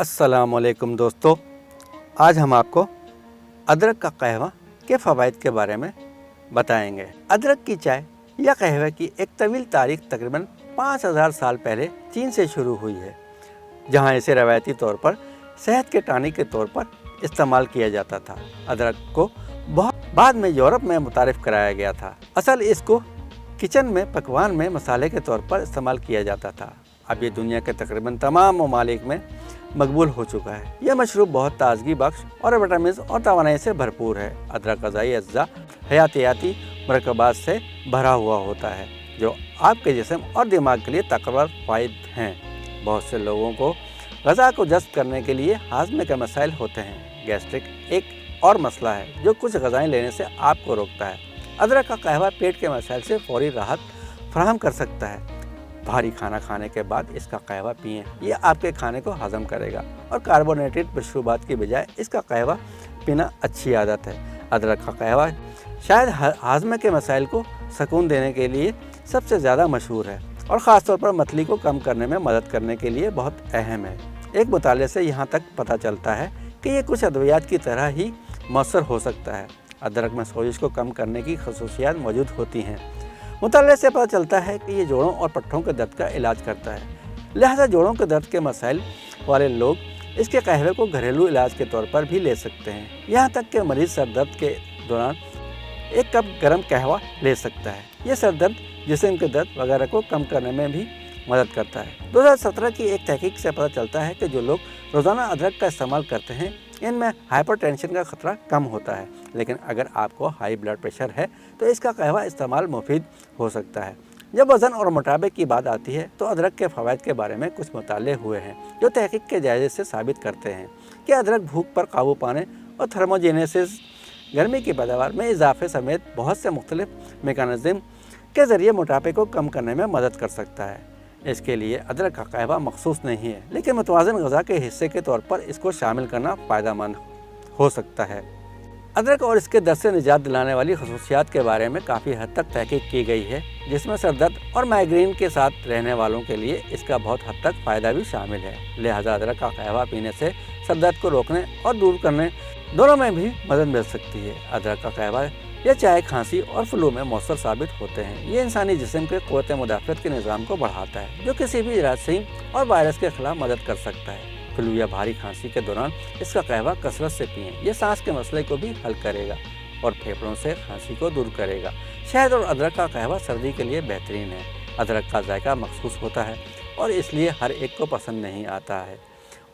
अस्सलाम वालेकुम दोस्तों, आज हम आपको अदरक का कहवा के फ़वाइद के बारे में बताएंगे। अदरक की चाय या कहवे की एक तवील तारीख तकरीबन 5000 साल पहले चीन से शुरू हुई है, जहां इसे रवायती तौर पर सेहत के टॉनिक के तौर पर इस्तेमाल किया जाता था। अदरक को बहुत बाद में यूरोप में मुतारिफ कराया गया था। असल इसको किचन में पकवान में मसाले के तौर पर इस्तेमाल किया जाता था। अब ये दुनिया के तकरीबन तमाम ममालिक में मकबूल हो चुका है। यह मशरूब बहुत ताजगी बख्श और विटामिन और तवानाई से भरपूर है। अदरक ग़िज़ाई अज्जा हयातियाती मरकबात से भरा हुआ होता है, जो आपके जिस्म और दिमाग के लिए ताकतवर फ़ायद हैं। बहुत से लोगों को ग़िज़ा को जज़्ब करने के लिए हाज़मे के मसाइल होते हैं। गैस्ट्रिक एक और मसला है जो कुछ ग़िज़ाएँ लेने से आपको रोकता है। अदरक का कहवा पेट के मसाइल से फौरी राहत फराहम कर सकता है। भारी खाना खाने के बाद इसका कहवा पिएं, यह आपके खाने को हज़म करेगा और कार्बोनेटेड मशरूबात की बजाय इसका कहवा पीना अच्छी आदत है। अदरक का कहवा शायद हाज़मे के मसाइल को सुकून देने के लिए सबसे ज़्यादा मशहूर है और ख़ास तौर पर मतली को कम करने में मदद करने के लिए बहुत अहम है। एक मुताले से यहाँ तक पता चलता है कि ये कुछ अद्वियात की तरह ही मौसर हो सकता है। अदरक में सोजिश को कम करने की खसूसियात मौजूद होती हैं। मुताले से पता चलता है कि ये जोड़ों और पट्ठों के दर्द का इलाज करता है, लिहाजा जोड़ों के दर्द के मसाइल वाले लोग इसके कहवे को घरेलू इलाज के तौर पर भी ले सकते हैं। यहाँ तक कि मरीज़ सर दर्द के दौरान एक कप गर्म कहवा ले सकता है। ये सर दर्द, जिस्म के दर्द वगैरह को कम करने में भी मदद करता है। 2017 की एक तहकीक से पता चलता है कि जो लोग रोज़ाना अदरक का इस्तेमाल करते हैं, इनमें हाइपरटेंशन का ख़तरा कम होता है। लेकिन अगर आपको हाई ब्लड प्रेशर है तो इसका कहवा इस्तेमाल मुफीद हो सकता है। जब वज़न और मोटापे की बात आती है तो अदरक के फ़वाइद के बारे में कुछ मुताले हुए हैं जो तहकीक के जायज़े से साबित करते हैं कि अदरक भूख पर काबू पाने और थर्मोजेनेसिस, गर्मी की पैदावार में इजाफे समेत बहुत से मुख्तलिफ मेकानिज़म के ज़रिए मोटापे को कम करने में मदद कर सकता है। इसके लिए अदरक का कहवा मखसूस नहीं है, लेकिन मुतवाज़न ग़िज़ा के हिस्से के तौर पर इसको शामिल करना फ़ायदेमंद हो सकता है। अदरक और इसके दर्द से निजात दिलाने वाली खसूसियात के बारे में काफ़ी हद तक तहकीक की गई है, जिसमें सरदर्द और माइग्रेन के साथ रहने वालों के लिए इसका बहुत हद तक फ़ायदा भी शामिल है। लिहाजा अदरक का कहवा पीने से सरदर्द को रोकने और दूर करने दोनों में भी मदद मिल सकती है। अदरक का कहवा ये चाय, खांसी और फ्लू में मौसर साबित होते हैं। ये इंसानी जिस्म के क़ुव्वत मुदाफ़त के निज़ाम को बढ़ाता है, जो किसी भी जरासीम और वायरस के खिलाफ मदद कर सकता है। फ्लू या भारी खांसी के दौरान इसका कहवा कसरत से पिएं। यह सांस के मसले को भी हल करेगा और फेफड़ों से खांसी को दूर करेगा। शहद और अदरक का कहवा सर्दी के लिए बेहतरीन है। अदरक का जायका मखसूस होता है और इसलिए हर एक को पसंद नहीं आता है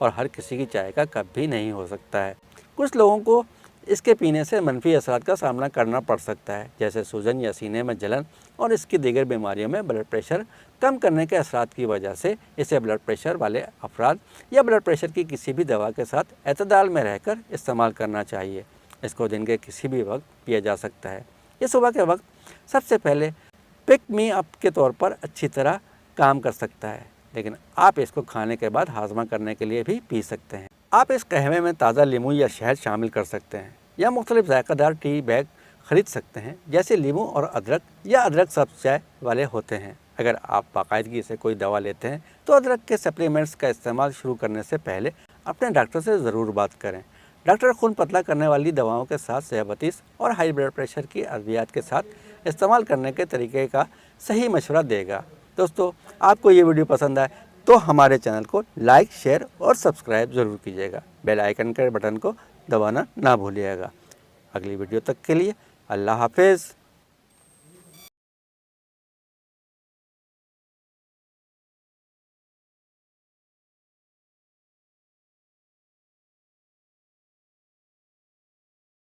और हर किसी की चाय का कप भी नहीं हो सकता है। कुछ लोगों को इसके पीने से मनफी असरात का सामना करना पड़ सकता है, जैसे सूजन या सीने में जलन और इसकी दीगर बीमारियों में ब्लड प्रेशर कम करने के असरात की वजह से इसे ब्लड प्रेशर वाले अफराद या ब्लड प्रेशर की किसी भी दवा के साथ एतदाल में रहकर इस्तेमाल करना चाहिए। इसको दिन के किसी भी वक्त पिया जा सकता है। ये सुबह के वक्त सबसे पहले पिक मी अप के तौर पर अच्छी तरह काम कर सकता है, लेकिन आप इसको खाने के बाद हाजमा करने के लिए भी पी सकते हैं। आप इस कहवे में ताज़ा लीमू या शहद शामिल कर सकते हैं या मुख्तलिफ ज़ायक़ेदार टी बैग ख़रीद सकते हैं, जैसे लीमू और अदरक या अदरक सब्ज़ चाय वाले होते हैं। अगर आप बाकायदगी से कोई दवा लेते हैं तो अदरक के सप्लीमेंट्स का इस्तेमाल शुरू करने से पहले अपने डॉक्टर से ज़रूर बात करें। डॉक्टर खून पतला करने वाली दवाओं के साथ ज़याबतीस और हाई ब्लड प्रेशर की अद्वियात के साथ इस्तेमाल करने के तरीके का सही मशवरा देगा। दोस्तों, आपको ये वीडियो पसंद आए तो हमारे चैनल को लाइक, शेयर और सब्सक्राइब ज़रूर कीजिएगा। बेल आइकन के बटन को दबाना ना भूलिएगा। अगली वीडियो तक के लिए अल्लाह हाफिज़।